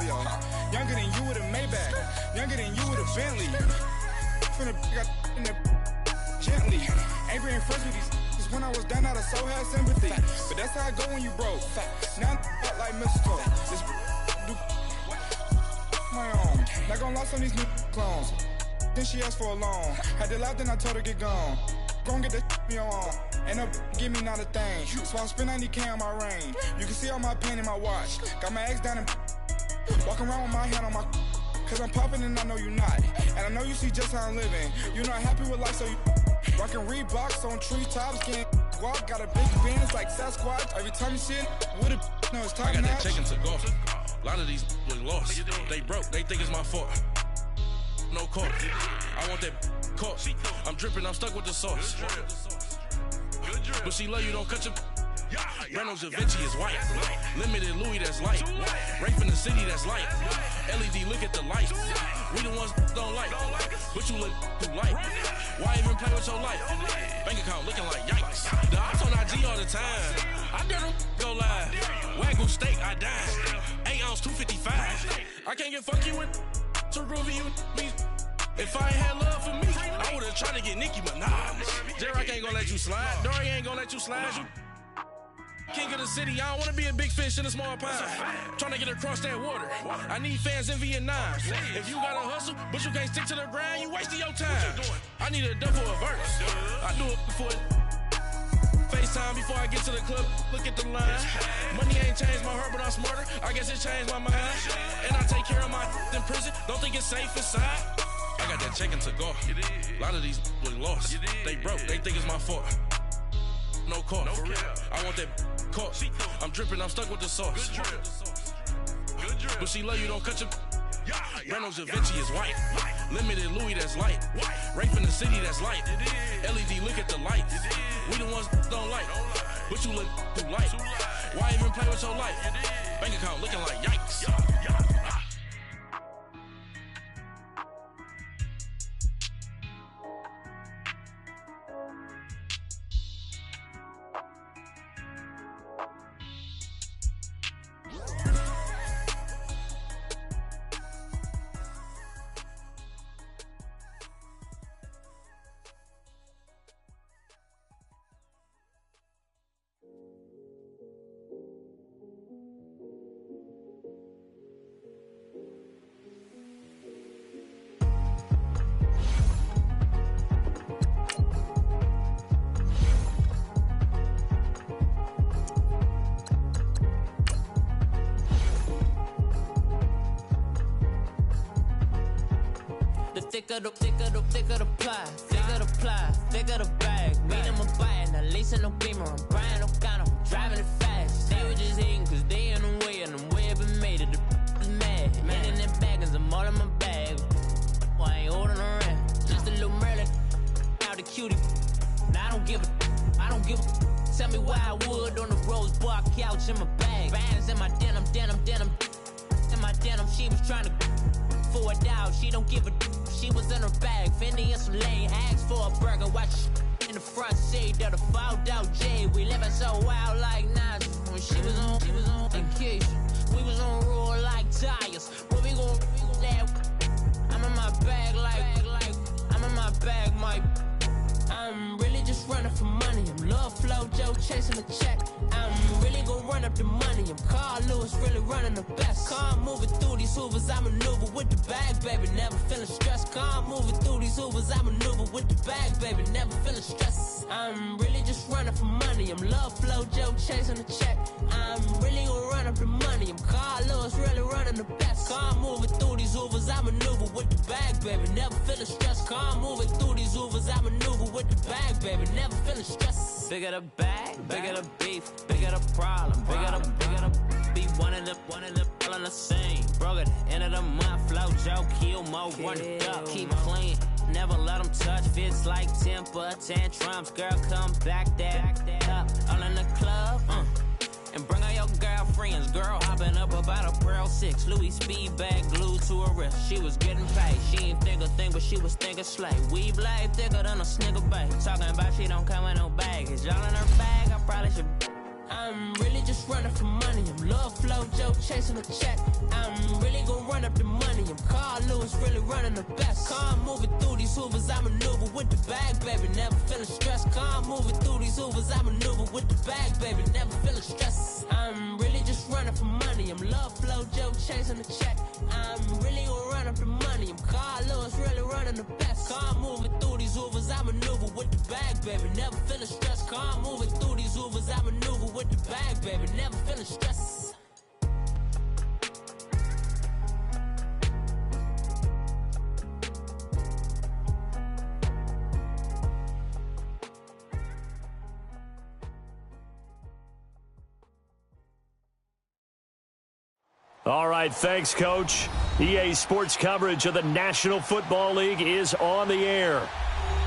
yo-yo. Younger than you with a Maybach, younger than you with a Bentley. Finna got in the gently. Ain't been friends with these cause when I was down, I so had sympathy. But that's how I go when you broke. Now I'm up like mistletoe. This do my own. Not gonna lost on these new clones. Then she asked for a loan. Had to laugh, then I told her get gone. Gon' get that me on. Ain't no give me not a thing. So I spend 90K on my range. You can see all my pain in my watch. Got my ex down and walking around with my hand on my. Cause I'm popping and I know you not. And I know you see just how I'm living. You're not happy with life, so you rockin' Reeboks on treetops, getting guap. Got a big Benz like Sasquatch. Every time you see it, with a no, it's top notch. I got that chicken to go. A lot of these look lost. They broke, they think it's my fault. No court. I want that court. I'm dripping, I'm stuck with the sauce. But she love you, don't cut your. Reynolds Da Vinci is white. Limited Louis, that's light. Rape in the city, that's light. LED, look at the light. We the ones don't like. But you look too light. Why even play with your life? Bank account looking like yikes. The ops on IG all the time. I dare them go live. Wagyu steak, I dine. 8 ounce, 255. I can't get funky with too groovy you me. If I ain't had love for me, I would've tried to get Nicki Minaj. J-Rock ain't gonna let you slide. Dory ain't gonna let you slide. You king of the city, I don't wanna be a big fish in a small pond. Tryna get across that water. I need fans in Vietnam. If you gotta hustle, but you can't stick to the grind, you wasting your time. I need a double a verse. I do it before FaceTime before I get to the club. Look at the line. Money ain't changed my heart, but I'm smarter. I guess it changed my mind. And I take care of my in prison. Don't think it's safe inside. I got that chicken to go. A lot of these look lost. They broke, they think it's my fault. No court, for real. I want that court. I'm dripping, I'm stuck with the sauce. But she love you, don't cut your. Reynolds Da Vinci is white. Limited Louis, that's light. Rape in the city, that's light. LED, look at the lights. We the ones don't like. But you look too light. Why even play with your life? Bank account looking like yikes. Thicker the pie, thicker the bag. Meet them a buying, at least in no beamer. I'm buying no kind of, driving it fast. They were just hating cause they in the way, and the way it been made it, the is mad. Man in them baggins, I'm all in my bag. I ain't holding around, just a little Merlin, out the cutie. Now I don't give a, tell me why I would on the rose bar couch in my bag. Bands in my denim, in my denim, she was trying to for it out, she don't give a. She was in her bag, Fendi and some lane hags for a burger. Watch in the front seat of the fouled out J. We living so wild like Nas. When she was on vacation, we was on roll like tires. What we gon' laugh? I'm in my bag like I'm in my bag, Mike. I'm really just running for money. I'm Love Flow Joe chasing the check. I'm really gon' run up the money. I'm Carl Lewis, really running the best. Calm moving through these hoovers, I maneuver with the bag, baby. Never feeling stressed. Calm moving through these hoovers, I maneuver with the bag, baby. Never feeling stressed. I'm really just running for money. I'm Love Flow Joe chasing the check. I'm really gon' run up the money. I'm Carl Lewis, really running the best. Calm moving through these hoovers, I maneuver with the bag, baby. Never feeling stressed. Calm moving through these hoovers, I maneuver with the bag, baby. Never feeling stressed. Bigger the bag, bigger the beef, bigger the problem, bigger the be one of the all in the same. Broke at the end of the month, Flow Joe, kill more, run it up, keep clean. Never let them touch, fits like temper tantrums. Girl, come back that up, all in the club, and bring all your girlfriends. Girl hopping up about a Pearl 6 Louis speed bag glued to her wrist. She was getting paid, she ain't think a thing, but she was thinking slay. We blade thicker than a snigger bag. Talking about she don't come with no baggage. All in her bag, I probably should I'm really just running for money. I'm love flow, Joe chasing a check. I'm really gonna run up the money. I'm Carl Lewis, really running the best. Car moving through these Hoovers, I maneuver with the bag, baby. Never feeling stressed. Car moving through these Hoovers, I maneuver with the bag, baby. Never feeling stressed. I'm really just running for money. I'm love flow, Joe chasing a check. I'm really gonna run up the money. I'm Carl Lewis, really running the best. Car moving through these Hoovers, I maneuver with the bag, baby. Never feeling stressed. Car moving through these Hoovers, I maneuver with the bag, baby. Never feeling stressed. All right, thanks, Coach. EA Sports coverage of the National Football League is on the air.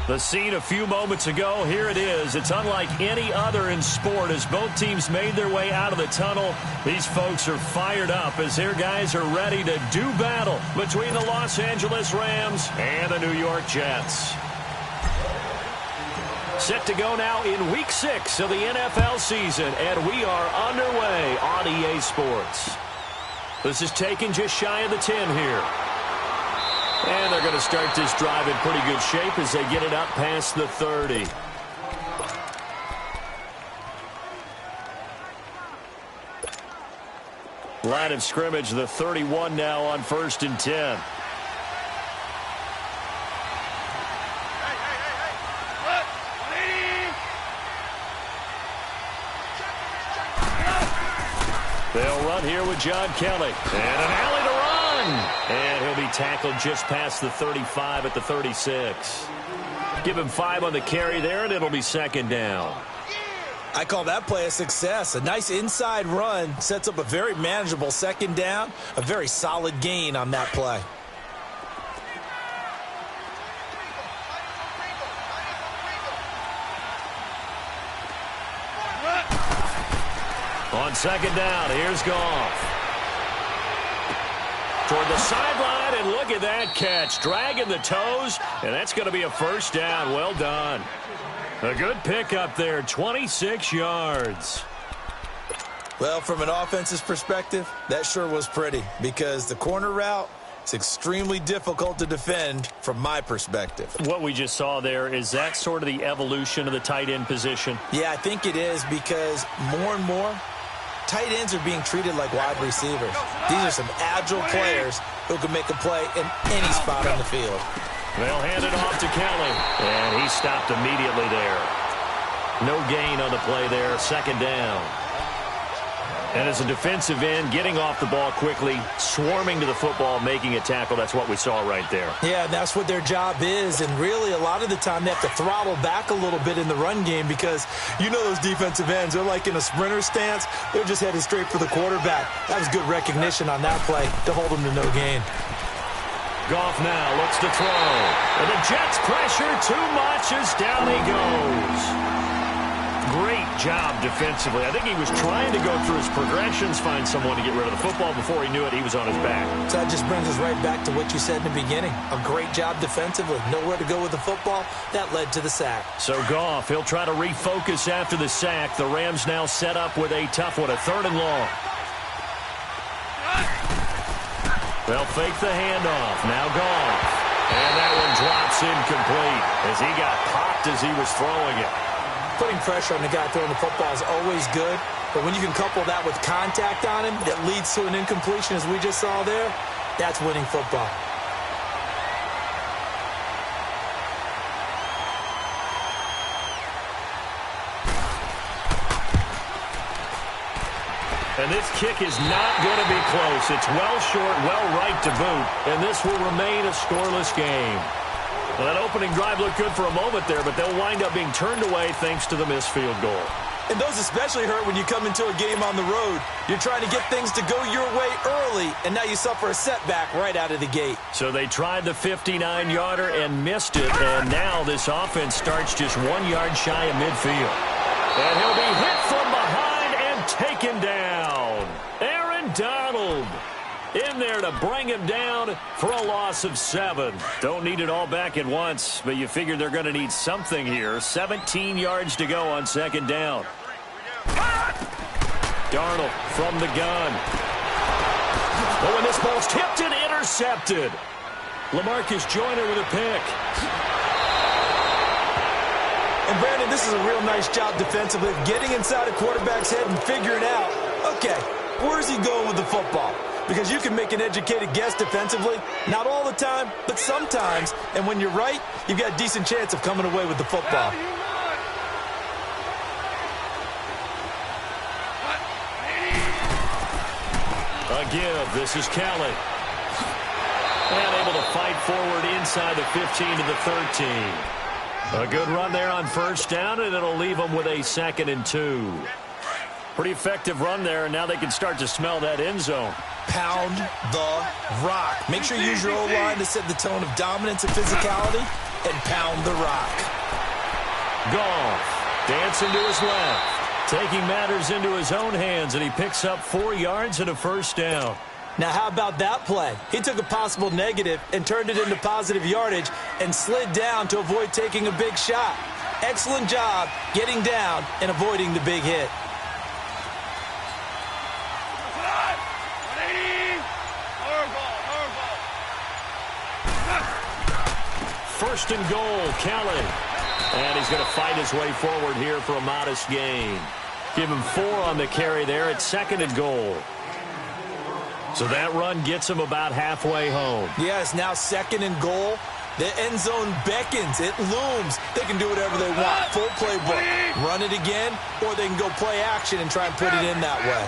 The scene a few moments ago, here it is. It's unlike any other in sport as both teams made their way out of the tunnel. These folks are fired up as their guys are ready to do battle between the Los Angeles Rams and the New York Jets. Set to go now in Week 6 of the NFL season, and we are underway on EA Sports. This is taken just shy of the 10 here. And they're going to start this drive in pretty good shape as they get it up past the 30. Line of scrimmage, the 31 now on 1st and 10. They'll run here with John Kelly. And an alley to run. And he'll be tackled just past the 35 at the 36. Give him 5 on the carry there, and it'll be 2nd down. I call that play a success. A nice inside run sets up a very manageable 2nd down. A very solid gain on that play. On 2nd down, here's Goff. Toward the sideline, and look at that catch. Dragging the toes, and that's going to be a 1st down. Well done. A good pickup there, 26 yards. Well, from an offense's perspective, that sure was pretty because the corner route is extremely difficult to defend from my perspective. What we just saw there, is that sort of the evolution of the tight end position? Yeah, I think it is because more and more, tight ends are being treated like wide receivers. These are some agile players who can make a play in any spot on the field. They'll hand it off to Kelly, and he stopped immediately there. No gain on the play there, 2nd down. And as a defensive end, getting off the ball quickly, swarming to the football, making a tackle, that's what we saw right there. Yeah, that's what their job is, and really a lot of the time they have to throttle back a little bit in the run game because you know those defensive ends, they're like in a sprinter stance. They're just headed straight for the quarterback. That was good recognition on that play to hold them to no gain. Goff now looks to throw. And the Jets pressure too much as down he goes. Great job defensively. I think he was trying to go through his progressions, find someone to get rid of the football. Before he knew it, he was on his back. So that just brings us right back to what you said in the beginning. A great job defensively. Nowhere to go with the football. That led to the sack. So Goff, he'll try to refocus after the sack. The Rams now set up with a tough one, a 3rd and long. They'll fake the handoff. Now Goff. And that one drops incomplete as he got popped as he was throwing it. Putting pressure on the guy throwing the football is always good, but when you can couple that with contact on him that leads to an incompletion, as we just saw there, that's winning football. And this kick is not going to be close. It's well short, well right to boot, and this will remain a scoreless game. Well, that opening drive looked good for a moment there, but they'll wind up being turned away thanks to the missed field goal. And those especially hurt when you come into a game on the road. You're trying to get things to go your way early, and now you suffer a setback right out of the gate. So they tried the 59-yarder and missed it, and now this offense starts just 1 yard shy of midfield. And he'll be hit from behind and taken down. Aaron Donald in there to bring him down for a loss of 7. Don't need it all back at once, but you figure they're going to need something here. 17 yards to go on 2nd down. Darnold from the gun. Oh, and this ball's tipped and intercepted. LaMarcus Joyner with a pick. And Brandon, this is a real nice job defensively, getting inside a quarterback's head and figuring out, okay, where's he going with the football? Because you can make an educated guess defensively, not all the time, but sometimes. And when you're right, you've got a decent chance of coming away with the football. Again, this is Kelly. And able to fight forward inside the 15 to the 13. A good run there on first down, and it'll leave them with a 2nd and 2. Pretty effective run there, and now they can start to smell that end zone. Pound the rock. Make sure you use your O-line to set the tone of dominance and physicality, and pound the rock. Goff dancing to his left, taking matters into his own hands, and he picks up 4 yards and a first down. Now, how about that play? He took a possible negative and turned it into positive yardage and slid down to avoid taking a big shot. Excellent job getting down and avoiding the big hit. First and goal, Kelly. And he's going to fight his way forward here for a modest gain. Give him 4 on the carry there at 2nd and goal. So that run gets him about halfway home. Yes, now 2nd and goal. The end zone beckons. It looms. They can do whatever they want. Full playbook. Run it again, or they can go play action and try and put it in that way.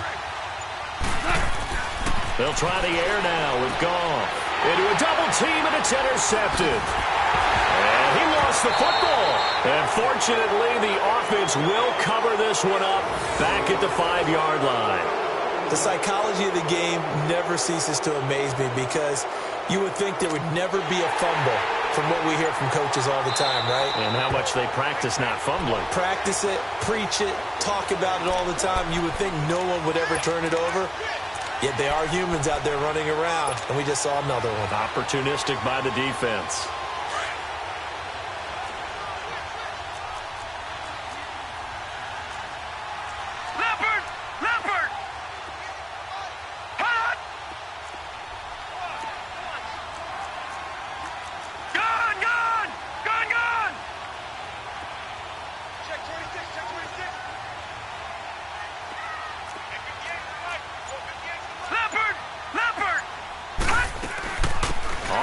They'll try the air now with Goff. Into a double team, and it's intercepted. And he lost the football. And fortunately, the offense will cover this one up back at the 5-yard line. The psychology of the game never ceases to amaze me because you would think there would never be a fumble from what we hear from coaches all the time, right? And how much they practice not fumbling. Practice it, preach it, talk about it all the time. You would think no one would ever turn it over. Yet they are humans out there running around, and we just saw another one. Opportunistic by the defense.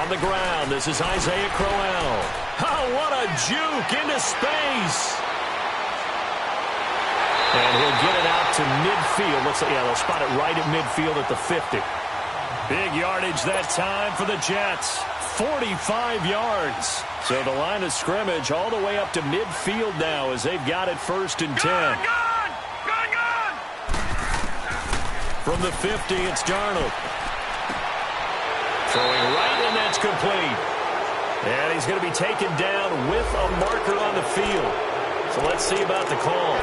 The ground. This is Isaiah Crowell. Oh, what a juke into space. And he'll get it out to midfield. They'll spot it right at midfield at the 50. Big yardage that time for the Jets. 45 yards. So the line of scrimmage all the way up to midfield now as they've got it 1st and 10. Gone! From the 50, it's Darnold. Throwing right, and that's complete. And he's going to be taken down with a marker on the field. So let's see about the call.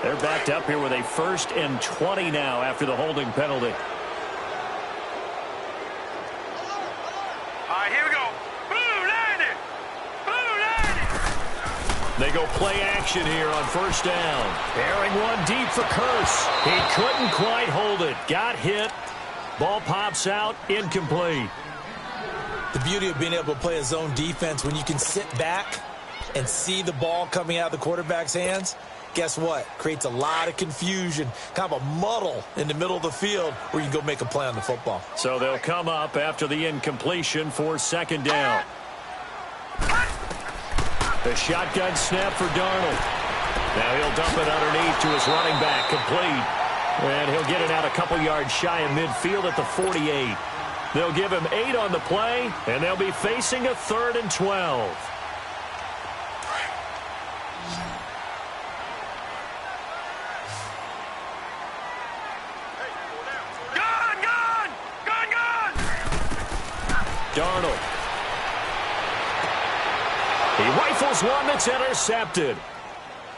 They're backed up here with a 1st and 20 now after the holding penalty. They go play action here on 1st down. Airing one deep for Curse. He couldn't quite hold it. Got hit. Ball pops out. Incomplete. The beauty of being able to play a zone defense when you can sit back and see the ball coming out of the quarterback's hands, guess what? Creates a lot of confusion, kind of a muddle in the middle of the field where you can go make a play on the football. So they'll come up after the incompletion for 2nd down. The shotgun snap for Darnold. Now he'll dump it underneath to his running back, complete. And he'll get it out a couple yards shy of midfield at the 48. They'll give him 8 on the play, and they'll be facing a 3rd and 12. Darnold. He rifles one that's intercepted.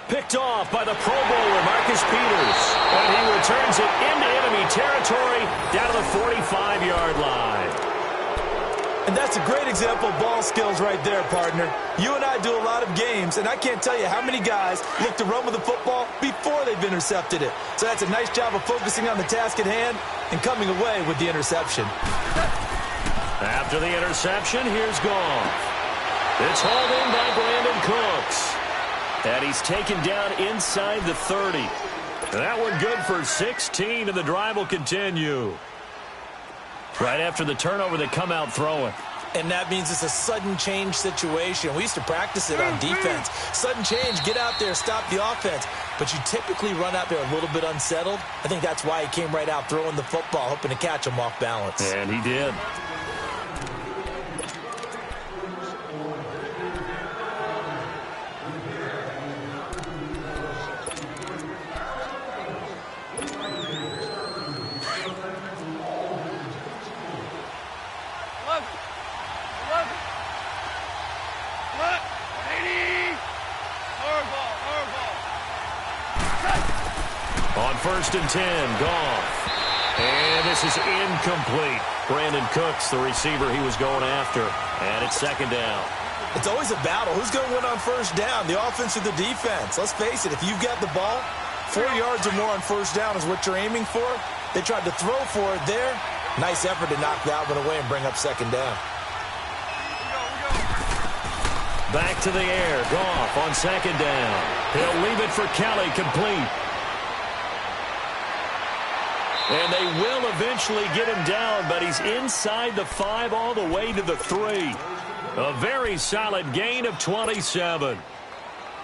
Picked off by the Pro Bowler, Marcus Peters. And he returns it into enemy territory down to the 45-yard line. And that's a great example of ball skills right there, partner. You and I do a lot of games, and I can't tell you how many guys look to run with the football before they've intercepted it. So that's a nice job of focusing on the task at hand and coming away with the interception. After the interception, here's Goff. It's hauled in by Brandon Cooks. And he's taken down inside the 30. That one good for 16, and the drive will continue. Right after the turnover, they come out throwing. And that means it's a sudden change situation. We used to practice it on defense. Sudden change, get out there, stop the offense. But you typically run out there a little bit unsettled. I think that's why he came right out throwing the football, hoping to catch him off balance. And he did. On 1st and 10, Goff. And this is incomplete. Brandon Cooks, the receiver he was going after. And it's 2nd down. It's always a battle. Who's going to win on 1st down, the offense or the defense? Let's face it, if you've got the ball, 4 yards or more on 1st down is what you're aiming for. They tried to throw for it there. Nice effort to knock that one away and bring up 2nd down. Back to the air. Goff on 2nd down. He'll leave it for Kelly, complete. And they will eventually get him down, but he's inside the 5 all the way to the 3. A very solid gain of 27.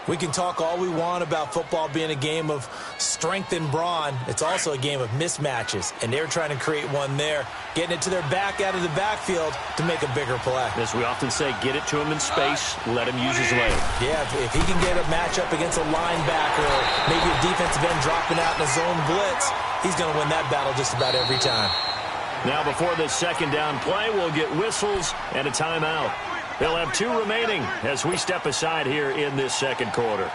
We can talk all we want about football being a game of strength and brawn. It's also a game of mismatches, and they're trying to create one there, getting it to their back out of the backfield to make a bigger play. As we often say, get it to him in space, let him use his leg. Yeah, if he can get a matchup against a linebacker or maybe a defensive end dropping out in a zone blitz, he's going to win that battle just about every time. Now before this 2nd down play, we'll get whistles and a timeout. They'll have 2 remaining as we step aside here in this 2nd quarter.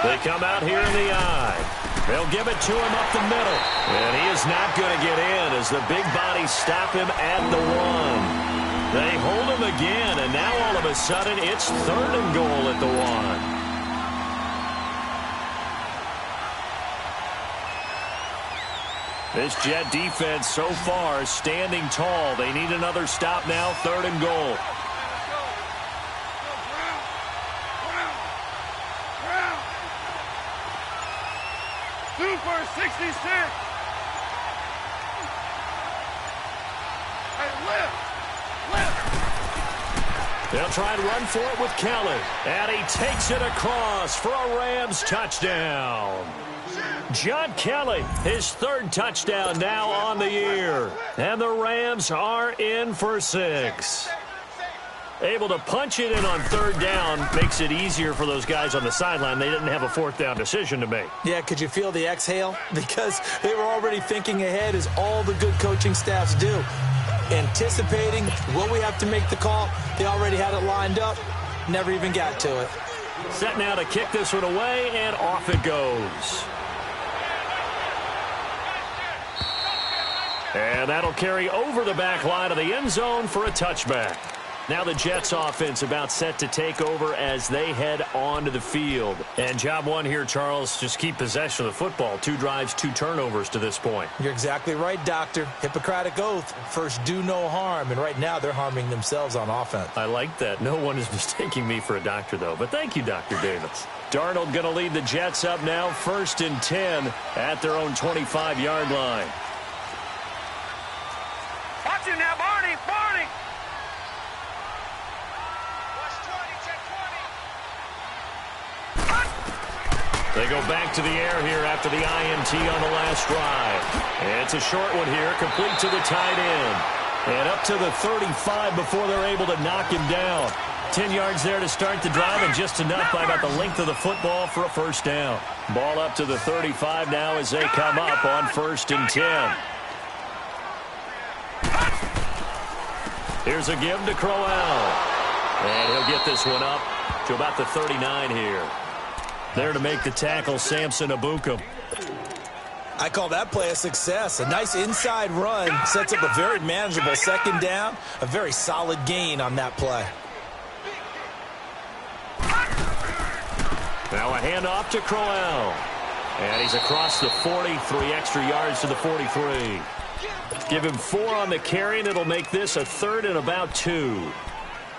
They come out here in the eye. They'll give it to him up the middle. And he is not going to get in as the big bodies stop him at the 1. They hold him again, and now all of a sudden it's 3rd and goal at the 1. This Jet defense so far standing tall. They need another stop now, 3rd and goal. Super 66. Hey, lift. They'll try and run for it with Kelly. And he takes it across for a Rams touchdown. John Kelly, his 3rd touchdown now on the year. And the Rams are in for 6. Able to punch it in on 3rd down makes it easier for those guys on the sideline. They didn't have a 4th down decision to make. Yeah, could you feel the exhale? Because they were already thinking ahead, as all the good coaching staffs do. Anticipating, will we have to make the call? They already had it lined up. Never even got to it. Set now to kick this one away, and off it goes. And that'll carry over the back line of the end zone for a touchback. Now the Jets offense about set to take over as they head onto the field. And job one here, Charles, just keep possession of the football. 2 drives, 2 turnovers to this point. You're exactly right, Doctor. Hippocratic oath. First, do no harm. And right now, they're harming themselves on offense. I like that. No one is mistaking me for a doctor, though. But thank you, Dr. Davis. Darnold going to lead the Jets up now. 1st and 10 at their own 25-yard line. Watch him now, Barney. Barney. They go back to the air here after the INT on the last drive. And it's a short one here, complete to the tight end. And up to the 35 before they're able to knock him down. 10 yards there to start the drive, and just enough by about the length of the football for a 1st down. Ball up to the 35 now as they come up on 1st and 10. Here's a give to Crowell. And he'll get this one up to about the 39 here. There to make the tackle, Samson Abukum. I call that play a success. A nice inside run sets up a very manageable second down, a very solid gain on that play. Now a handoff to Crowell. And he's across the 40, 3 extra yards to the 43. Give him 4 on the carry, and it'll make this a 3rd and about 2.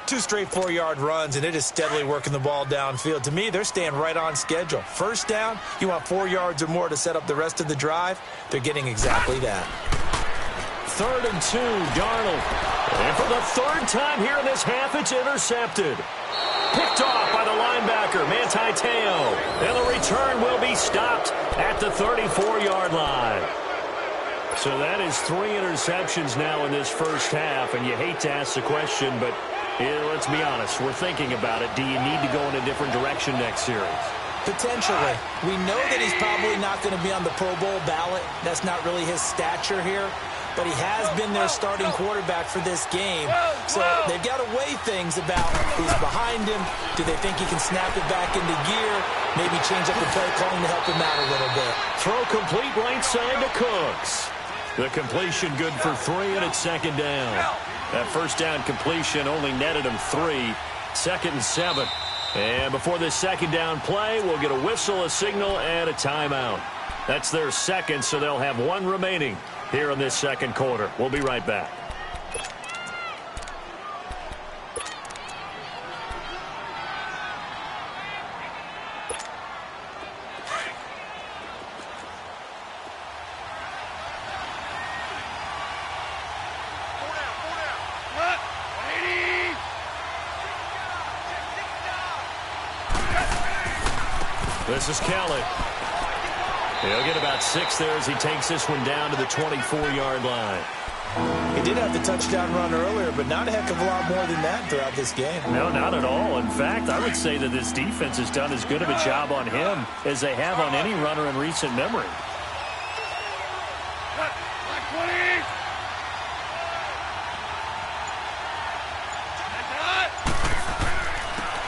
2 straight 4-yard runs, and it is steadily working the ball downfield. To me, they're staying right on schedule. First down, you want 4 yards or more to set up the rest of the drive. They're getting exactly that. 3rd and 2, Darnold. And for the 3rd time here in this half, it's intercepted. Picked off by the linebacker, Manti Te'o. And the return will be stopped at the 34-yard line. So that is 3 interceptions now in this first half, and you hate to ask the question, but let's be honest, we're thinking about it. Do you need to go in a different direction next series? Potentially. We know that he's probably not going to be on the Pro Bowl ballot. That's not really his stature here. But he has been their starting quarterback for this game. So they've got to weigh things about who's behind him. Do they think he can snap it back into gear? Maybe change up the play calling to help him out a little bit. Throw complete right side to Cooks. The completion good for 3, and it's second down. That first down completion only netted him 3. 2nd and 7. And before this second down play, we'll get a whistle, a signal, and a timeout. That's their second, so they'll have 1 remaining here in this second quarter. We'll be right back. This is Kelly. He'll get about 6 there as he takes this one down to the 24-yard line. He did have the touchdown run earlier, but not a heck of a lot more than that throughout this game. No, not at all. In fact, I would say that this defense has done as good of a job on him as they have on any runner in recent memory.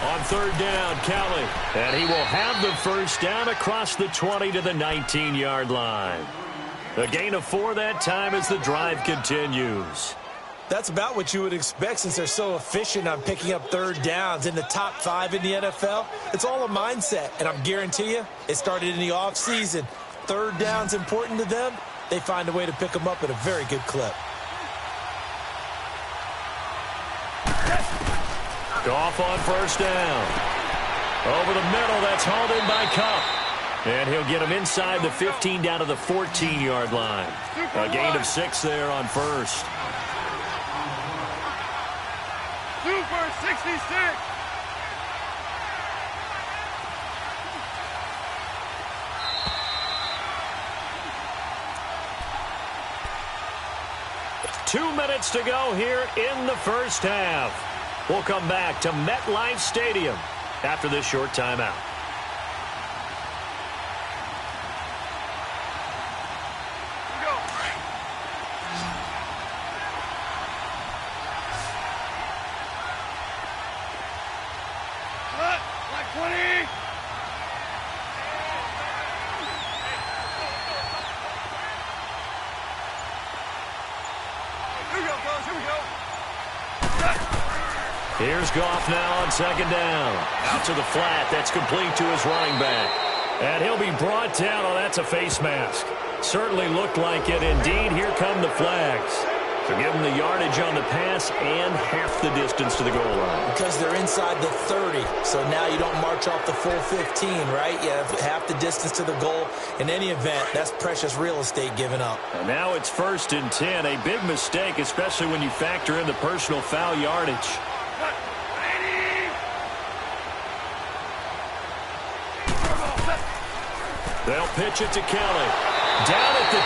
On 3rd down, Kelly. And he will have the first down across the 20 to the 19-yard line. A gain of 4 that time as the drive continues. That's about what you would expect since they're so efficient on picking up 3rd downs in the top 5 in the NFL. It's all a mindset, and I'm guarantee you it started in the offseason. 3rd down's important to them. They find a way to pick them up at a very good clip. Goff on first down. Over the middle, that's hauled in by Kupp. And he'll get him inside the 15 down to the 14-yard line. A gain of 6 there on first. Super 66. Two minutes to go here in the first half. We'll come back to MetLife Stadium after this short timeout. Here's Goff now on second down. Out to the flat. That's complete to his running back. And he'll be brought down. Oh, that's a face mask. Certainly looked like it. Indeed, here come the flags. So give him the yardage on the pass and half the distance to the goal line. Because they're inside the 30. So now you don't march off the full 15, right? You have half the distance to the goal. In any event, that's precious real estate given up. And now it's 1st and 10. A big mistake, especially when you factor in the personal foul yardage. They'll pitch it to Kelly. Down at the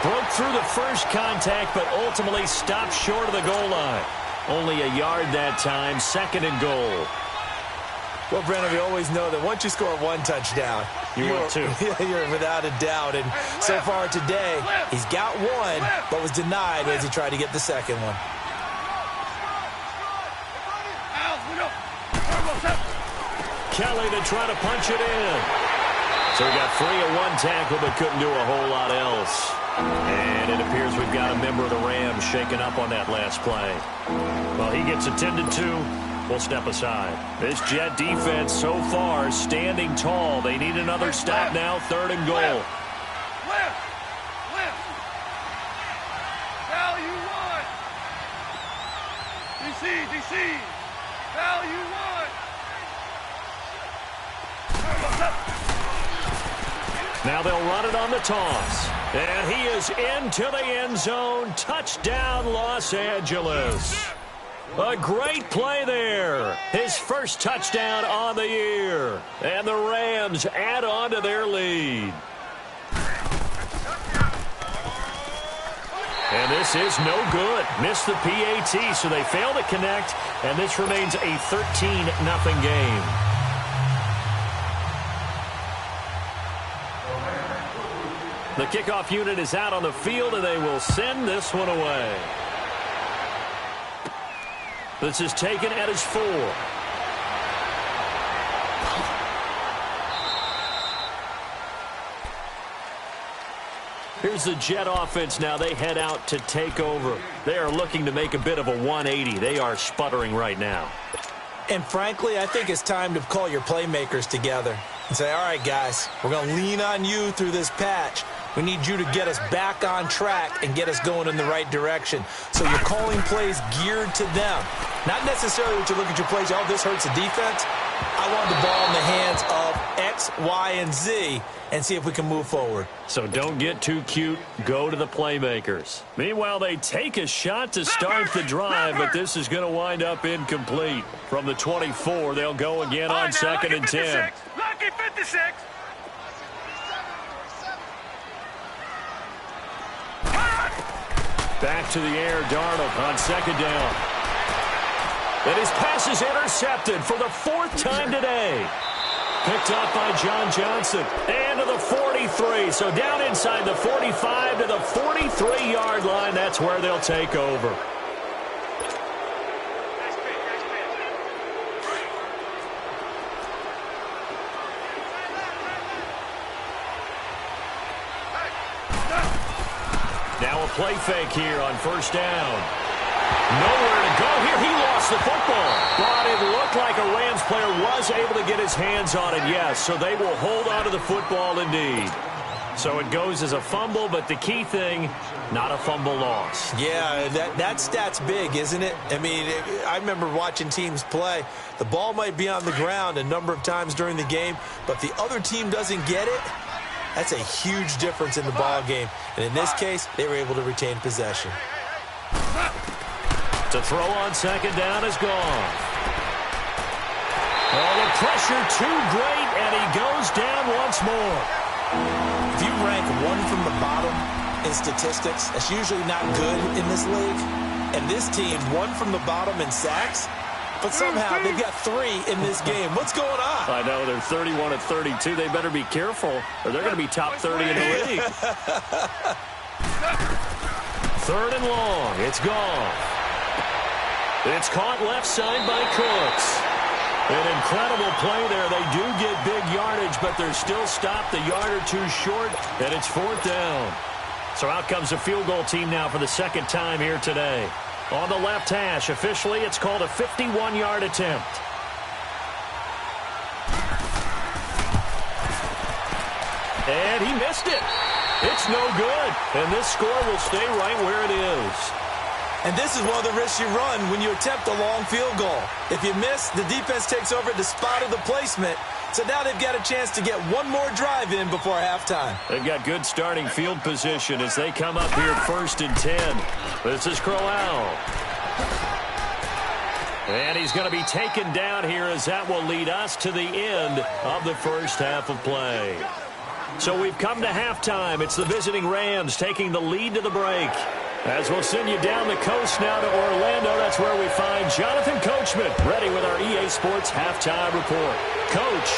2. Broke through the first contact, but ultimately stopped short of the goal line. Only a yard that time, 2nd and goal. Well, Brandon, we always know that once you score 1 touchdown, you're 2. You're without a doubt. And so far today, he's got 1, but was denied as he tried to get the second one. Kelly to try to punch it in. So he got free of one tackle but couldn't do a whole lot else. And it appears we've got a member of the Rams shaken up on that last play. Well, he gets attended to. We'll step aside. This Jet defense so far standing tall. They need another stop now, 3rd and goal. Left. Value 1. DC. Value 1. Now they'll run it on the toss. And he is into the end zone. Touchdown, Los Angeles. A great play there. His first touchdown on the year. And the Rams add on to their lead. And this is no good. Missed the PAT, so they fail to connect. And this remains a 13-0 game. The kickoff unit is out on the field, and they will send this one away. This is taken at his 4. Here's the Jet offense now. They head out to take over. They are looking to make a bit of a 180. They are sputtering right now. And frankly, I think it's time to call your playmakers together and say, all right, guys, we're going to lean on you through this patch. We need you to get us back on track and get us going in the right direction. So you're calling plays geared to them. Not necessarily that you look at your plays, oh, this hurts the defense. I want the ball in the hands of X, Y, and Z and see if we can move forward. So don't get too cute. Go to the playmakers. Meanwhile, they take a shot to start the drive, but this is going to wind up incomplete. From the 24, they'll go again on 2nd and 10. Lucky 56. Back to the air, Darnold on 2nd down. And his pass is intercepted for the 4th time today. Picked up by John Johnson. And to the 43. So down inside the 45 to the 43-yard line. That's where they'll take over. Now a play fake here on 1st down. Nowhere to go here. He lost the football. But it looked like a Rams player was able to get his hands on it, yes. So they will hold on to the football indeed. So it goes as a fumble, but the key thing, not a fumble loss. Yeah, that stat's big, isn't it? I mean, I remember watching teams play. The ball might be on the ground a number of times during the game, but if the other team doesn't get it, that's a huge difference in the ball game. And in this case, they were able to retain possession. To throw on 2nd down is gone. Oh, the pressure too great, and he goes down once more. If you rank 1 from the bottom in statistics, that's usually not good in this league. And this team, 1 from the bottom in sacks, but somehow they've got 3 in this game. What's going on? I know, they're 31 at 32. They better be careful, or they're going to be top 30 in the league. 3rd and long. It's gone. It's caught left side by Cooks. An incredible play there. They do get big yardage, but they're still stopped a yard or 2 short, and it's 4th down. So out comes the field goal team now for the 2nd time here today. On the left hash, officially, it's called a 51-yard attempt. And he missed it. It's no good. And this score will stay right where it is. And this is one of the risks you run when you attempt a long field goal. If you miss, the defense takes over at the spot of the placement. So now they've got a chance to get one more drive in before halftime. They've got good starting field position as they come up here 1st and 10. This is Crowell. And he's going to be taken down here as that will lead us to the end of the first half of play. So we've come to halftime. It's the visiting Rams taking the lead to the break. As we'll send you down the coast now to Orlando, that's where we find Jonathan Coachman ready with our EA Sports Halftime Report. Coach.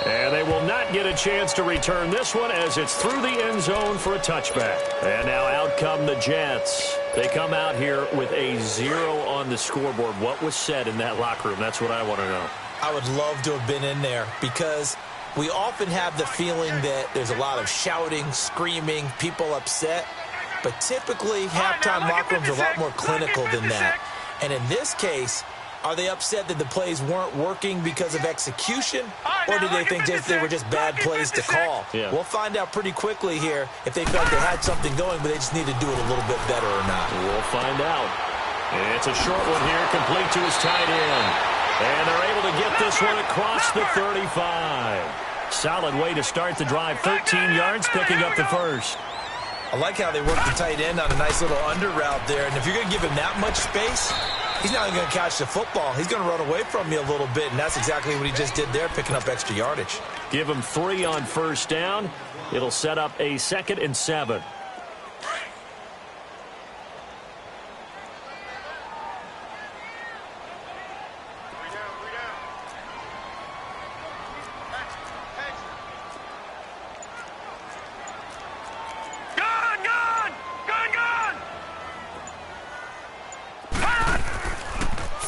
And they will not get a chance to return this one as it's through the end zone for a touchback. And now out come the Jets. They come out here with a 0 on the scoreboard. What was said in that locker room? That's what I want to know. I would love to have been in there because we often have the feeling that there's a lot of shouting, screaming, people upset. But typically, halftime locker rooms are a lot more clinical than that. And in this case, are they upset that the plays weren't working because of execution? Or do they think they were just bad plays to call? Yeah. We'll find out pretty quickly here if they felt they had something going, but they just need to do it a little bit better or not. We'll find out. It's a short one here, complete to his tight end. And they're able to get this one across the 35. Solid way to start the drive. 13 yards, picking up the first. I like how they work the tight end on a nice little under route there. And if you're going to give him that much space, he's not going to catch the football. He's going to run away from you a little bit, and that's exactly what he just did there, picking up extra yardage. Give him 3 on first down. It'll set up a 2nd and 7.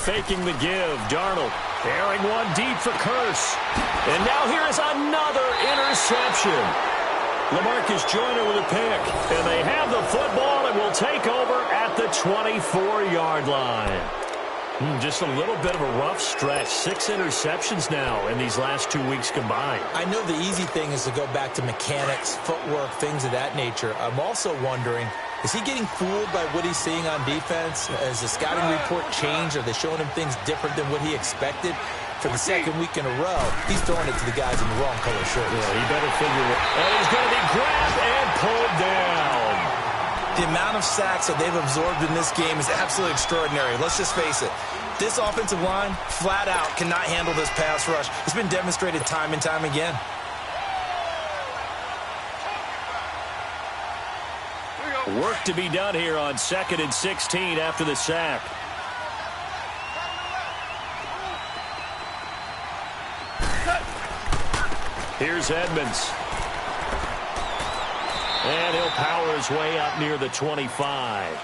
Faking the give. Darnold airing one deep for Curse. And now here is another interception. LaMarcus Joyner with a pick. And they have the football and will take over at the 24-yard line. Just a little bit of a rough stretch. 6 interceptions now in these last 2 weeks combined. I know the easy thing is to go back to mechanics, footwork, things of that nature. I'm also wondering, is he getting fooled by what he's seeing on defense? Has the scouting report changed? Are they showing him things different than what he expected? For the second week in a row, he's throwing it to the guys in the wrong color shirts. Yeah, he better figure it. And he's going to be grabbed and pulled down. The amount of sacks that they've absorbed in this game is absolutely extraordinary. Let's just face it. This offensive line, flat out, cannot handle this pass rush. It's been demonstrated time and time again. Work to be done here on 2nd and 16 after the sack. Here's Edmonds. And he'll power his way up near the 25.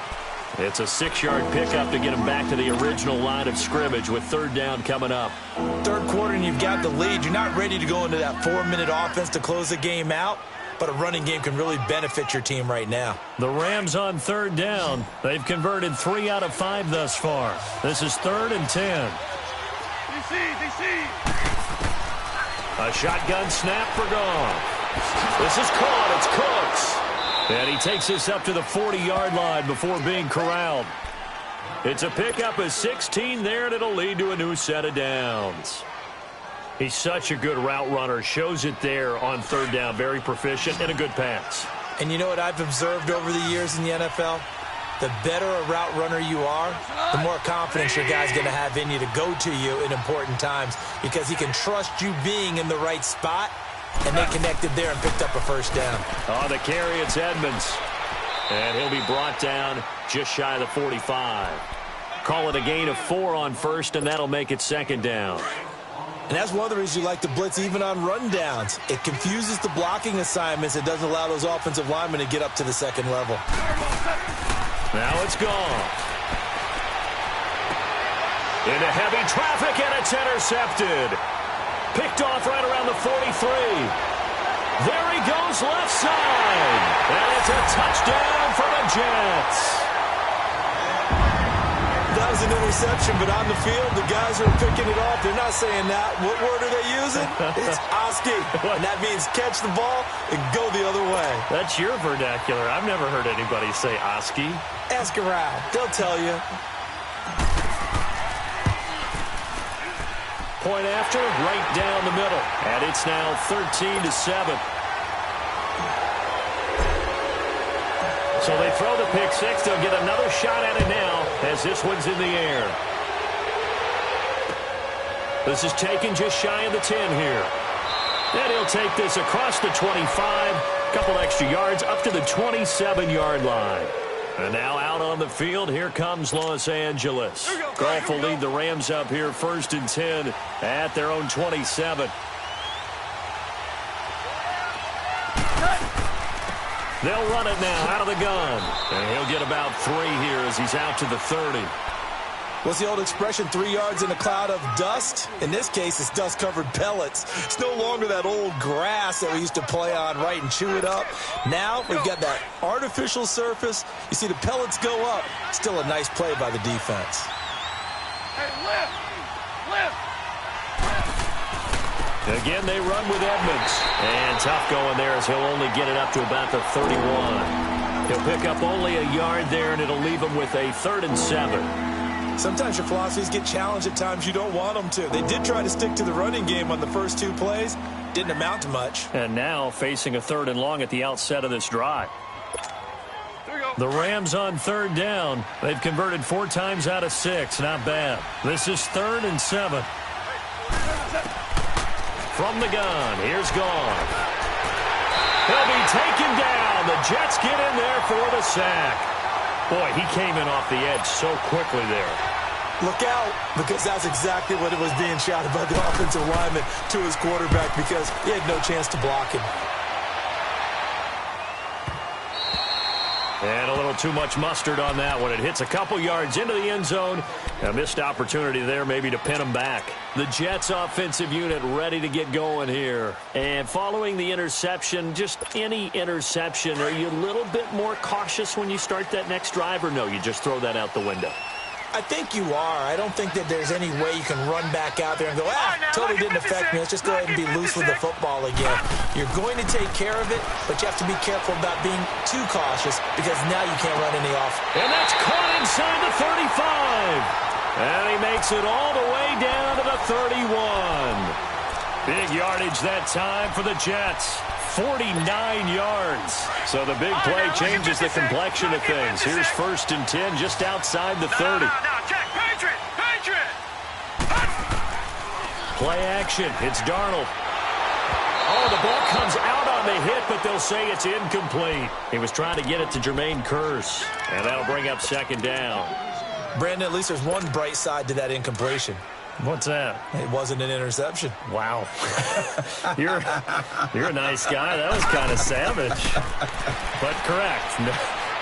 It's a 6-yard pickup to get him back to the original line of scrimmage with 3rd down coming up. Third quarter and you've got the lead. You're not ready to go into that 4-minute offense to close the game out, but a running game can really benefit your team right now. The Rams on 3rd down. They've converted 3 out of 5 thus far. This is 3rd and 10. DC. A shotgun snap for Goff. This is caught. It's Cooks. And he takes this up to the 40-yard line before being corralled. It's a pickup of 16 there, and it'll lead to a new set of downs. He's such a good route runner. Shows it there on 3rd down. Very proficient and a good pass. And you know what I've observed over the years in the NFL? The better a route runner you are, the more confidence your guy's going to have in you to go to you in important times because he can trust you being in the right spot, and they connected there and picked up a 1st down. On the carry, it's Edmonds. And he'll be brought down just shy of the 45. Call it a gain of 4 on 1st, and that'll make it 2nd down. And that's one of the reasons you like to blitz even on rundowns. It confuses the blocking assignments. It doesn't allow those offensive linemen to get up to the 2nd level. Now it's gone. Into heavy traffic, and it's intercepted. Picked off right around the 43. There he goes, left side. And it's a touchdown for the Jets. That was an interception, but on the field, the guys who are picking it off, they're not saying that. What word are they using? It's Oski. And that means catch the ball and go the other way. That's your vernacular. I've never heard anybody say Oski. Ask around. They'll tell you. Point after, right down the middle. And it's now 13-7. So they throw the pick 6. They'll get another shot at it now as this one's in the air. This is taken just shy of the 10 here. And he'll take this across the 25. A couple extra yards up to the 27-yard line. And now out on the field, here comes Los Angeles. Goff will lead the Rams up here 1st and 10 at their own 27. They'll run it now out of the gun. And he'll get about 3 here as he's out to the 30. What's the old expression, 3 yards in a cloud of dust? In this case, it's dust-covered pellets. It's no longer that old grass that we used to play on, right, and chew it up. Now we've got that artificial surface. You see the pellets go up. Still a nice play by the defense. Hey, lift! Again, they run with Edmonds. And tough going there as he'll only get it up to about the 31. He'll pick up only a yard there, and it'll leave him with a 3rd and 7. Sometimes your philosophies get challenged at times you don't want them to. They did try to stick to the running game on the first 2 plays. Didn't amount to much. And now facing a 3rd and long at the outset of this drive. The Rams on 3rd down. They've converted 4 times out of 6. Not bad. This is 3rd and 7. From the gun, here's Gone. He'll be taken down. The Jets get in there for the sack. Boy, he came in off the edge so quickly there. Look out, because that's exactly what it was being shouted by the offensive lineman to his quarterback, because he had no chance to block him. And a little too much mustard on that one. It hits a couple yards into the end zone. A missed opportunity there maybe to pin them back. The Jets offensive unit ready to get going here. And following the interception, just any interception, are you a little bit more cautious when you start that next drive, or no, you just throw that out the window? I think you are. I don't think that there's any way you can run back out there and go, totally didn't affect me. Let's just go ahead and be loose with the football again. You're going to take care of it, but you have to be careful about being too cautious, because now you can't run any off. And that's caught inside the 35. And he makes it all the way down to the 31. Big yardage that time for the Jets. 49 yards. So the big play changes the complexion of things. Here's 1st and 10 just outside the 30. No, Jack, Patriot! Play action. It's Darnold. Oh, the ball comes out on the hit, but they'll say it's incomplete. He was trying to get it to Jermaine Kearse, and that'll bring up 2nd down. Brandon, at least there's one bright side to that incompletion. What's that? It wasn't an interception. Wow. You're a nice guy. That was kind of savage. But correct.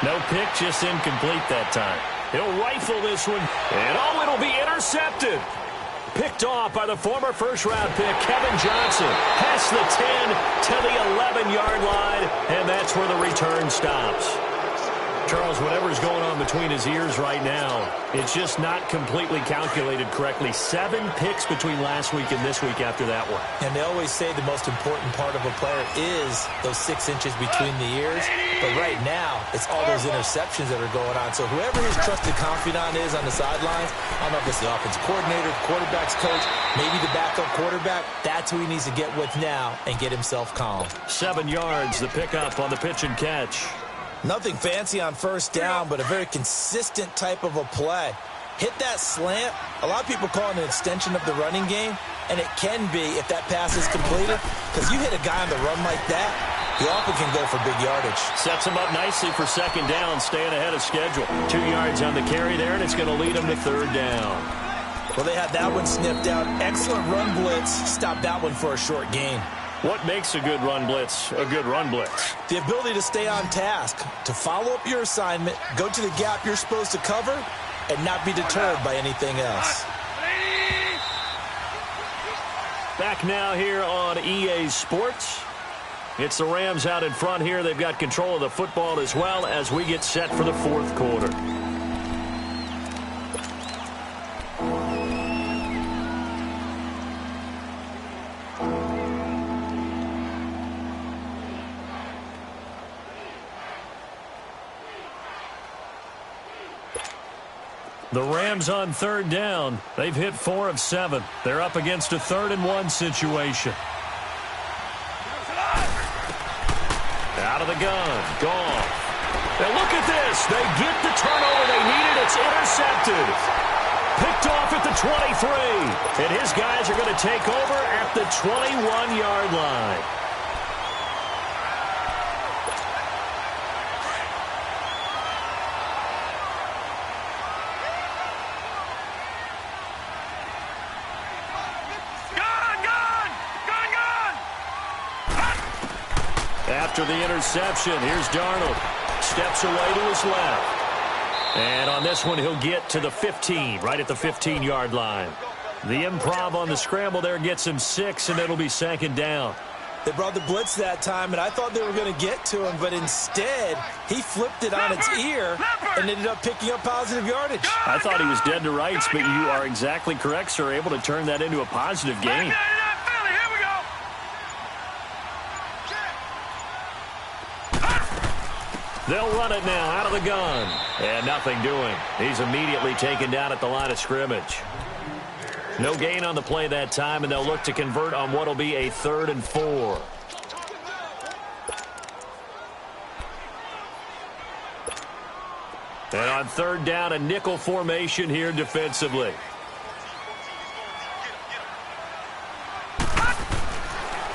No pick, just incomplete that time. He'll rifle this one, and it'll be intercepted. Picked off by the former first-round pick, Kevin Johnson. Past the 10 to the 11-yard line, and that's where the return stops. Charles, whatever's going on between his ears right now, it's just not completely calculated correctly. 7 picks between last week and this week after that one. And they always say the most important part of a player is those 6 inches between the ears. But right now, it's all those interceptions that are going on. So whoever his trusted confidant is on the sidelines, I don't know if it's the offensive coordinator, quarterback's coach, maybe the backup quarterback, that's who he needs to get with now and get himself calm. 7 yards, the pickup on the pitch and catch. Nothing fancy on 1st down, but a very consistent type of a play. Hit that slant. A lot of people call it an extension of the running game, and it can be if that pass is completed, because you hit a guy on the run like that, he often can go for big yardage. Sets him up nicely for 2nd down, staying ahead of schedule. 2 yards on the carry there, and it's going to lead him to 3rd down. Well, they had that one sniffed out. Excellent run blitz. Stopped that one for a short gain. What makes a good run blitz a good run blitz? The ability to stay on task, to follow up your assignment, go to the gap you're supposed to cover, and not be deterred by anything else. Back now here on EA Sports. It's the Rams out in front here. They've got control of the football as well as we get set for the 4th quarter. The Rams on 3rd down. They've hit 4 of 7. They're up against a 3rd and 1 situation. Out of the gun. Gone. Now look at this. They get the turnover they needed. It's intercepted. Picked off at the 23. And his guys are going to take over at the 21-yard line. After the interception, here's Darnold. Steps away to his left. And on this one, he'll get to the 15, right at the 15-yard line. The improv on the scramble there gets him 6, and it'll be second down. They brought the blitz that time, and I thought they were going to get to him, but instead, he flipped it on its ear and ended up picking up positive yardage. I thought he was dead to rights, but you are exactly correct, sir, able to turn that into a positive gain. They'll run it now out of the gun. And nothing doing. He's immediately taken down at the line of scrimmage. No gain on the play that time, and they'll look to convert on what will be a 3rd and 4. And on 3rd down, a nickel formation here defensively.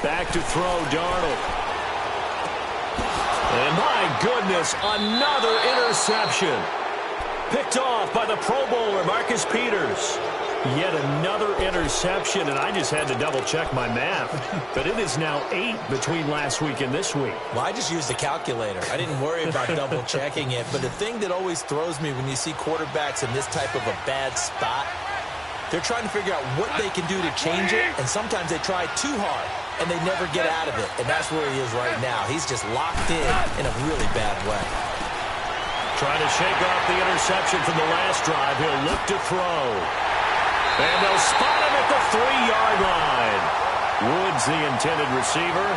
Back to throw, Darnold. And my goodness, another interception. Picked off by the Pro Bowler, Marcus Peters. Yet another interception, and I just had to double-check my math. But it is now 8 between last week and this week. Well, I just used a calculator. I didn't worry about double-checking it. But the thing that always throws me when you see quarterbacks in this type of a bad spot, they're trying to figure out what they can do to change it, and sometimes they try too hard, and they never get out of it. And that's where he is right now. He's just locked in a really bad way. Trying to shake off the interception from the last drive. He'll look to throw. And they'll spot him at the 3-yard line. Woods, the intended receiver.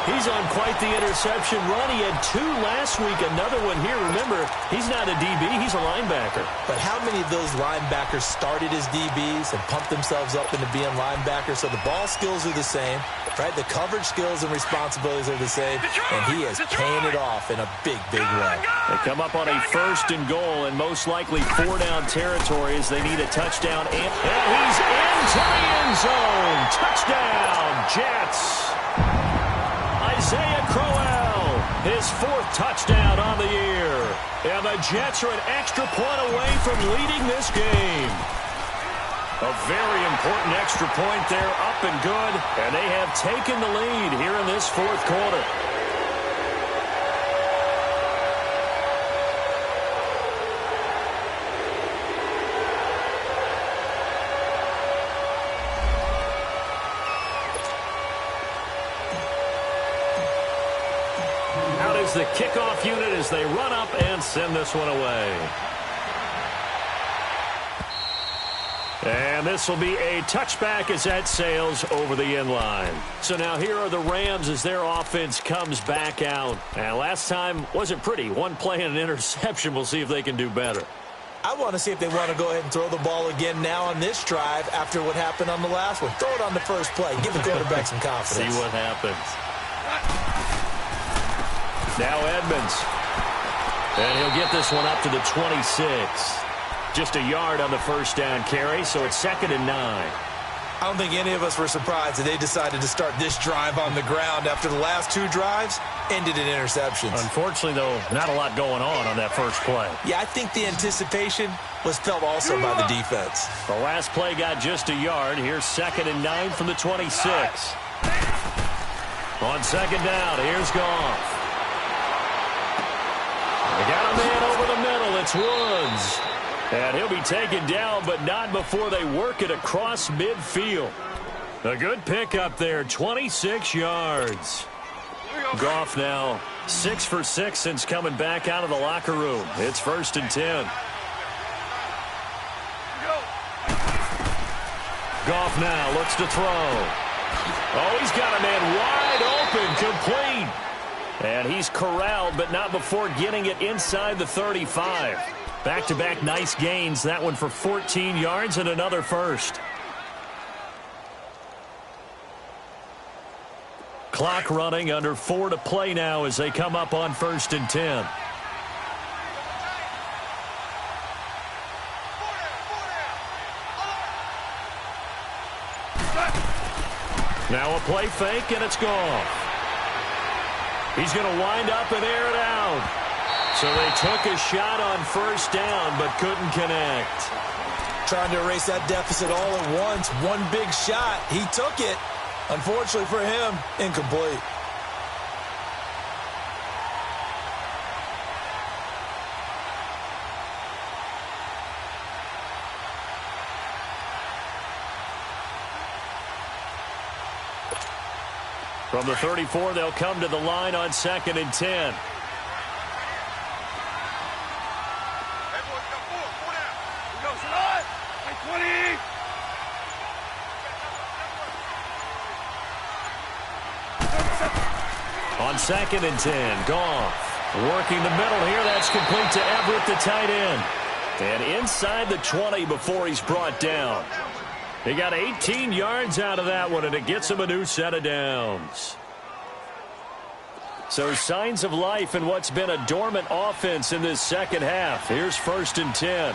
He's on quite the interception run. He had 2 last week, another one here. Remember, he's not a DB, he's a linebacker. But how many of those linebackers started as DBs and pumped themselves up into being linebackers? So the ball skills are the same, right? The coverage skills and responsibilities are the same, and he is paying it off in a big, big way. They come up on a 1st and goal, and most likely 4-down territory as they need a touchdown. And he's into the end zone. Touchdown, Jets. Isaiah Crowell, his 4th touchdown on the year. And the Jets are an extra point away from leading this game. A very important extra point there, up and good. And they have taken the lead here in this 4th quarter. The kickoff unit as they run up and send this one away. And this will be a touchback as that sails over the end line. So now here are the Rams as their offense comes back out. And last time wasn't pretty. 1 play and an interception. We'll see if they can do better. I want to see if they want to go ahead and throw the ball again now on this drive after what happened on the last one. Throw it on the first play. Give the quarterback some confidence. See what happens. Now Edmonds. And he'll get this one up to the 26. Just a yard on the 1st down carry, so it's 2nd and 9. I don't think any of us were surprised that they decided to start this drive on the ground after the last 2 drives ended in interceptions. Unfortunately, though, not a lot going on that first play. Yeah, I think the anticipation was felt also by the defense. The last play got just a yard. Here's 2nd and 9 from the 26. On 2nd down, here's Goff. They got a man over the middle. It's Woods. And he'll be taken down, but not before they work it across midfield. A good pickup there, 26 yards. Goff now 6 for 6 since coming back out of the locker room. It's 1st and 10. Goff now looks to throw. Oh, he's got a man wide open, complete. And he's corralled, but not before getting it inside the 35. Back-to-back nice gains. That one for 14 yards and another first. Clock running, under 4 to play now as they come up on 1st and 10. Now a play fake, and it's gone. He's going to wind up and air it out. So they took a shot on 1st down, but couldn't connect. Trying to erase that deficit all at once. One big shot. He took it. Unfortunately for him, incomplete. From the 34, they'll come to the line on 2nd and 10. On 2nd and 10, Goff working the middle here. That's complete to Everett, the tight end. And inside the 20 before he's brought down. He got 18 yards out of that one, and it gets him a new set of downs. So signs of life in what's been a dormant offense in this second half. Here's 1st and 10.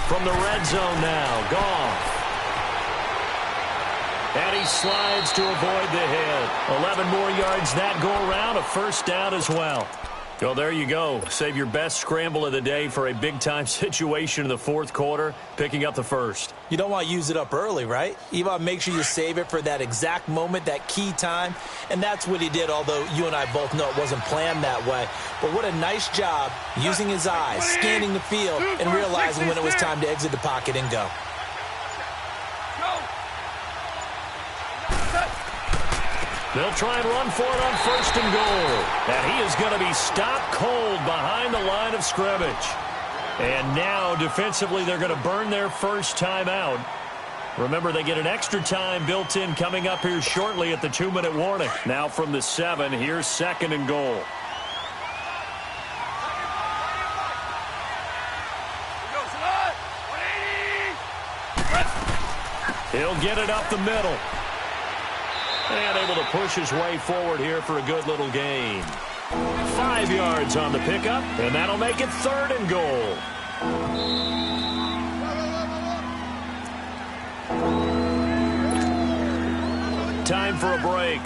From the red zone now, Goff. And he slides to avoid the hit. 11 more yards that go around, a first down as well. Well, there you go. Save your best scramble of the day for a big-time situation in the fourth quarter, picking up the first. You don't want to use it up early, right? You want to make sure you save it for that exact moment, that key time. And that's what he did, although you and I both know it wasn't planned that way. But what a nice job using his eyes, scanning the field, and realizing when it was time to exit the pocket and go. They'll try and run for it on 1st and goal. And he is going to be stopped cold behind the line of scrimmage. And now, defensively, they're going to burn their first time out. Remember, they get an extra time built in coming up here shortly at the 2-minute warning. Now from the 7, here's 2nd and goal. He'll get it up the middle. And able to push his way forward here for a good little gain. 5 yards on the pickup, and that'll make it 3rd and goal. Time for a break.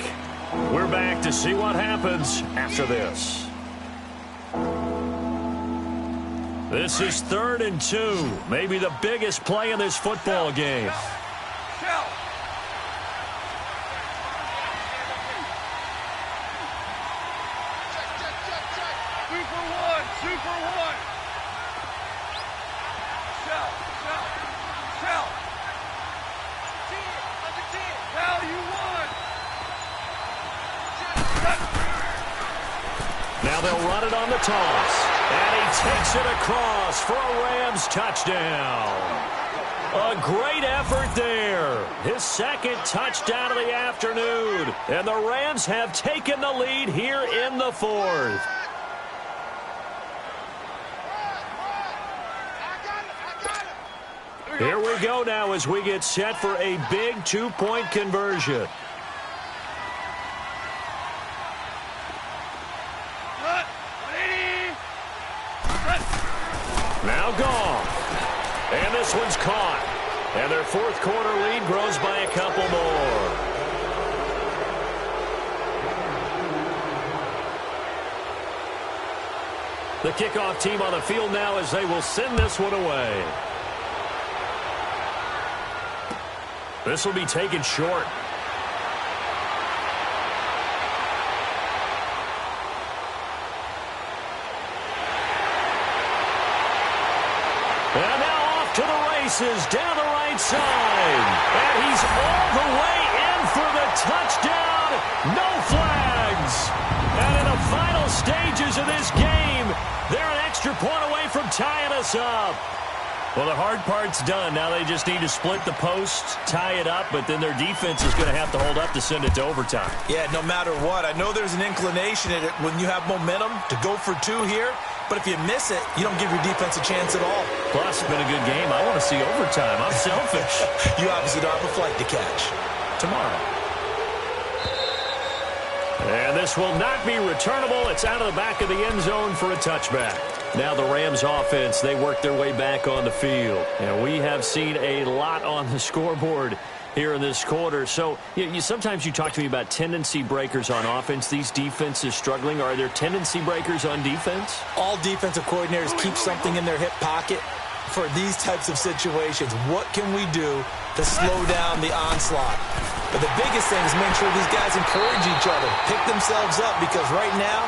We're back to see what happens after this. This is 3rd and 2, maybe the biggest play in this football game. Now they'll run it on the toss. And he takes it across for a Rams touchdown. A great effort there. His 2nd touchdown of the afternoon. And the Rams have taken the lead here in the 4th. Here we go now as we get set for a big 2-point conversion. Now Goff. And this one's caught. And their fourth quarter lead grows by a couple more. The kickoff team on the field now as they will send this one away. This will be taken short. And now off to the races down the right side. And he's all the way in for the touchdown. No flags. And in the final stages of this game, they're an extra point away from tying us up. Well, the hard part's done. Now they just need to split the post, tie it up, but then their defense is going to have to hold up to send it to overtime. Yeah, no matter what. I know there's an inclination in it when you have momentum to go for 2 here, but if you miss it, you don't give your defense a chance at all. Plus, it's been a good game. I want to see overtime. I'm selfish. You obviously don't have a flight to catch. Tomorrow. And this will not be returnable. It's out of the back of the end zone for a touchback. Now the Rams offense, they work their way back on the field. And we have seen a lot on the scoreboard here in this quarter. So sometimes you talk to me about tendency breakers on offense. These defenses struggling. Are there tendency breakers on defense? All defensive coordinators keep something in their hip pocket for these types of situations. What can we do to slow down the onslaught? But the biggest thing is make sure these guys encourage each other, pick themselves up, because right now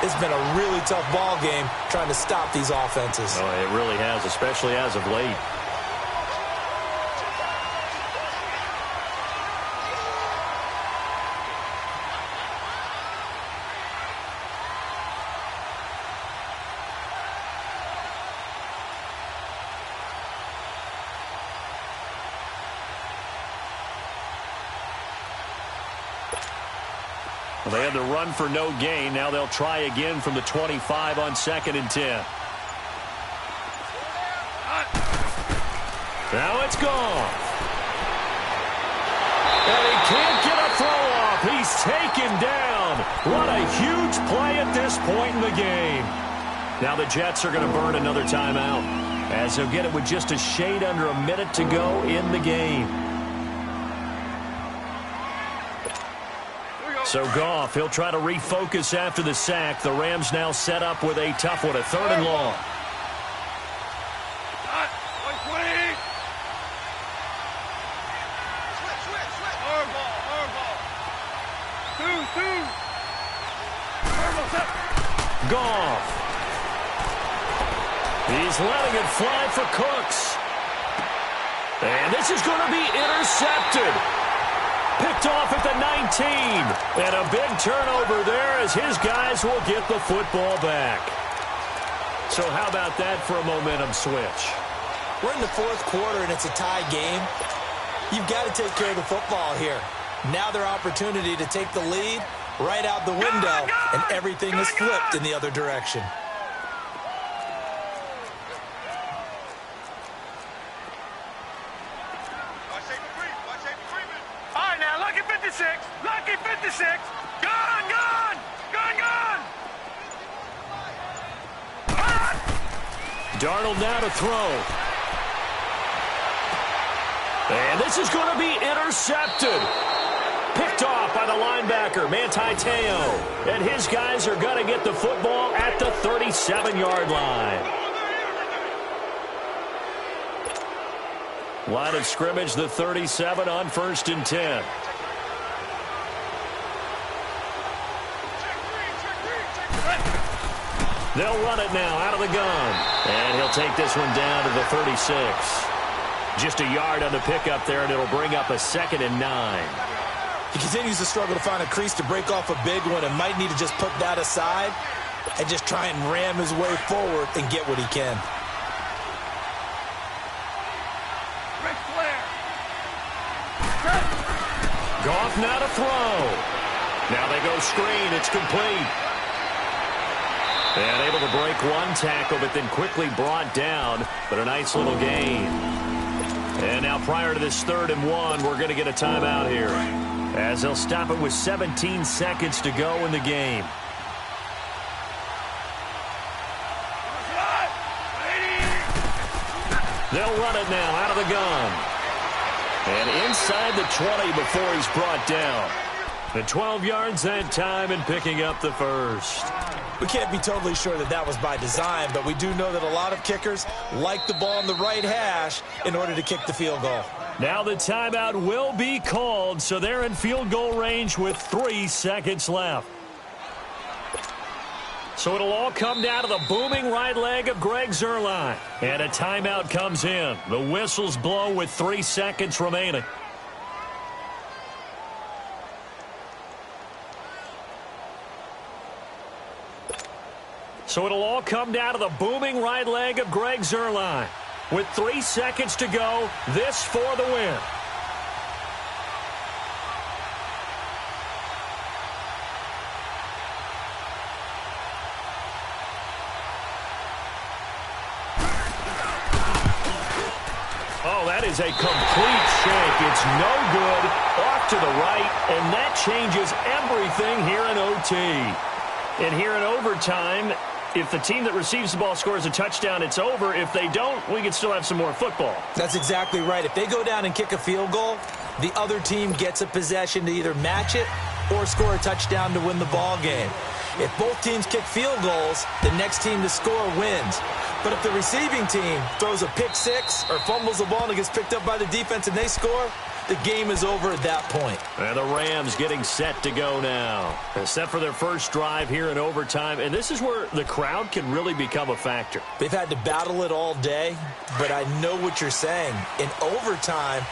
It's been a really tough ball game trying to stop these offenses. Oh, it really has, especially as of late. Well, they had to run for no gain. Now they'll try again from the 25 on 2nd and 10. Now it's gone. And he can't get a throw off. He's taken down. What a huge play at this point in the game. Now the Jets are going to burn another timeout, as they'll get it with just a shade under a minute to go in the game. So Goff, he'll try to refocus after the sack. The Rams now set up with a tough one, a 3rd and long. Goff. He's letting it fly for Cooks. And this is going to be intercepted. Picked off at the 19. And a big turnover there as his guys will get the football back. So how about that for a momentum switch? We're in the 4th quarter and it's a tie game. You've got to take care of the football here. Now their opportunity to take the lead right out the window, and everything is flipped in the other direction. All right, now, lucky 56. Lucky 56. Gone, gone. Gone, gone. Darnold now to throw. And this is going to be intercepted. Picked off by the linebacker, Manti Te'o. And his guys are going to get the football at the 37-yard line. Line of scrimmage, the 37 on 1st and 10. They'll run it now out of the gun. And he'll take this one down to the 36. Just a yard on the pickup there, and it'll bring up a 2nd and 9. He continues to struggle to find a crease to break off a big one and might need to just put that aside and just try and ram his way forward and get what he can. Goff now to throw. Now they go screen. It's complete. And able to break one tackle, but then quickly brought down. But a nice little gain. And now prior to this 3rd and 1, we're going to get a timeout here, as they'll stop it with 17 seconds to go in the game. They'll run it now out of the gun. And inside the 20 before he's brought down. The 12 yards that time and picking up the 1st. We can't be totally sure that that was by design, but we do know that a lot of kickers like the ball in the right hash in order to kick the field goal. Now the timeout will be called, so they're in field goal range with 3 seconds left. So it'll all come down to the booming right leg of Greg Zuerlein. And a timeout comes in. The whistles blow with 3 seconds remaining. So it'll all come down to the booming right leg of Greg Zuerlein. With 3 seconds to go, this for the win. Oh, that is a complete shank. It's no good. Off to the right, and that changes everything here in OT. And here in overtime, if the team that receives the ball scores a touchdown, it's over. If they don't, we can still have some more football. That's exactly right. If they go down and kick a field goal, the other team gets a possession to either match it or score a touchdown to win the ball game. If both teams kick field goals, the next team to score wins. But if the receiving team throws a pick six or fumbles the ball and it gets picked up by the defense and they score, the game is over at that point. And the Rams getting set to go now. Set for their first drive here in overtime. And this is where the crowd can really become a factor. They've had to battle it all day, but I know what you're saying. In overtime,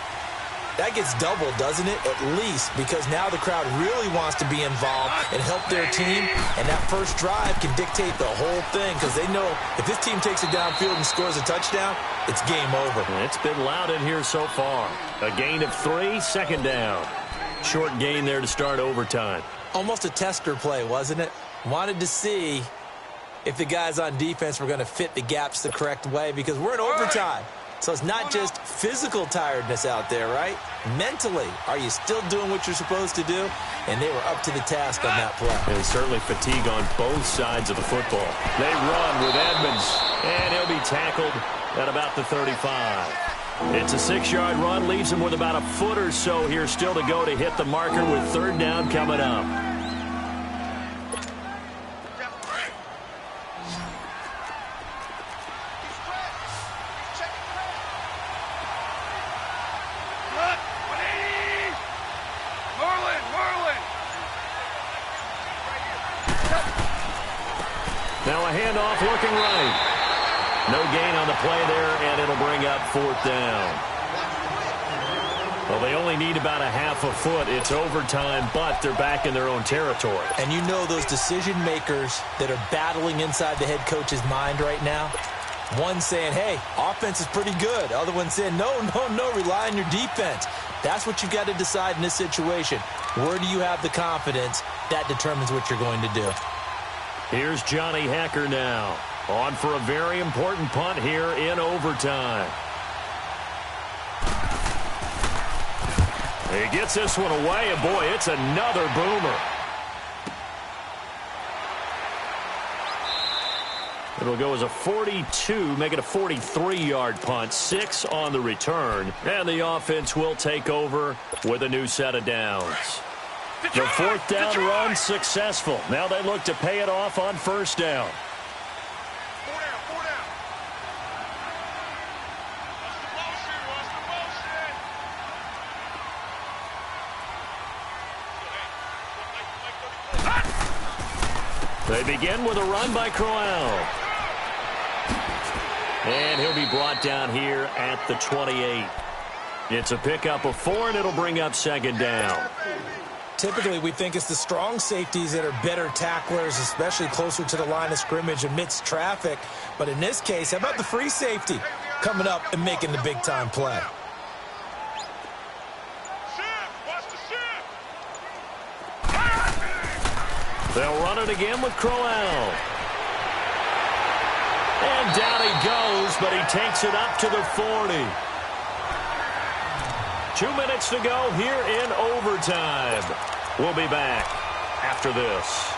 that gets doubled, doesn't it? At least, because now the crowd really wants to be involved and help their team, and that first drive can dictate the whole thing because they know if this team takes it downfield and scores a touchdown, it's game over. It's been loud in here so far. A gain of 3, second down. Short gain there to start overtime. Almost a tester play, wasn't it? Wanted to see if the guys on defense were going to fit the gaps the correct way because we're in overtime. So it's not just physical tiredness out there, right? Mentally, are you still doing what you're supposed to do? And they were up to the task on that play. And certainly fatigue on both sides of the football. They run with Edmonds, and he'll be tackled at about the 35. It's a 6-yard run, leaves him with about a foot or so here still to go to hit the marker with third down coming up. Now a handoff looking right. No gain on the play there, and it'll bring up fourth down. Well, they only need about a half a foot. It's overtime, but they're back in their own territory. And you know those decision makers that are battling inside the head coach's mind right now? One saying, hey, offense is pretty good. Other one saying, no, rely on your defense. That's what you've got to decide in this situation. Where do you have the confidence? That determines what you're going to do. Here's Johnny Hacker now, on for a very important punt here in overtime. He gets this one away, and boy, it's another boomer. It'll go as a 42, make it a 43-yard punt, 6 on the return, and the offense will take over with a new set of downs. The fourth down run successful. Now they look to pay it off on first down. Four down. They begin with a run by Crowell. And he'll be brought down here at the 28. It's a pickup of 4, and it'll bring up second down. Typically, we think it's the strong safeties that are better tacklers, especially closer to the line of scrimmage amidst traffic. But in this case, how about the free safety coming up and making the big-time play? They'll run it again with Crowell. And down he goes, but he takes it up to the 40. 2 minutes to go here in overtime. We'll be back after this.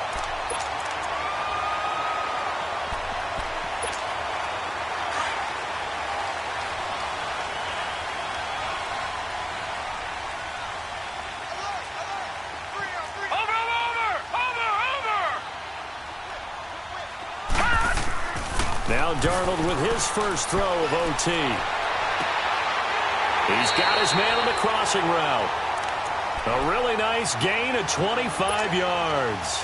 Now Darnold with his first throw of OT. He's got his man on the crossing route. A really nice gain of 25 yards.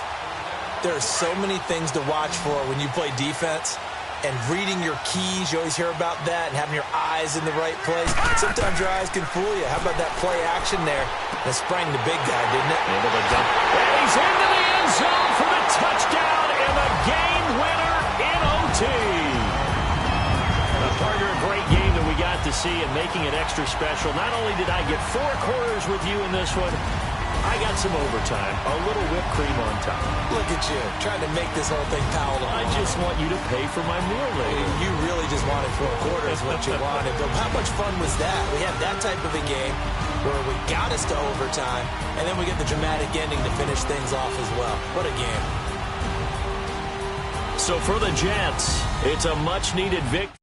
There are so many things to watch for when you play defense. And reading your keys, you always hear about that, and having your eyes in the right place. Sometimes your eyes can fool you. How about that play action there? That sprang the big guy, didn't it? Into the dump. And he's into the end zone for the touchdown and the game winner in OT. Partner, a great game that we got to see and making it extra special. Not only did I get 4 quarters with you in this one, I got some overtime, a little whipped cream on top. Look at you, trying to make this whole thing palatable. I just want you to pay for my meal later. You really just wanted 4 quarters what you wanted. But how much fun was that? We had that type of a game where we got us to overtime, and then we get the dramatic ending to finish things off as well. What a game. So for the Jets, it's a much-needed victory.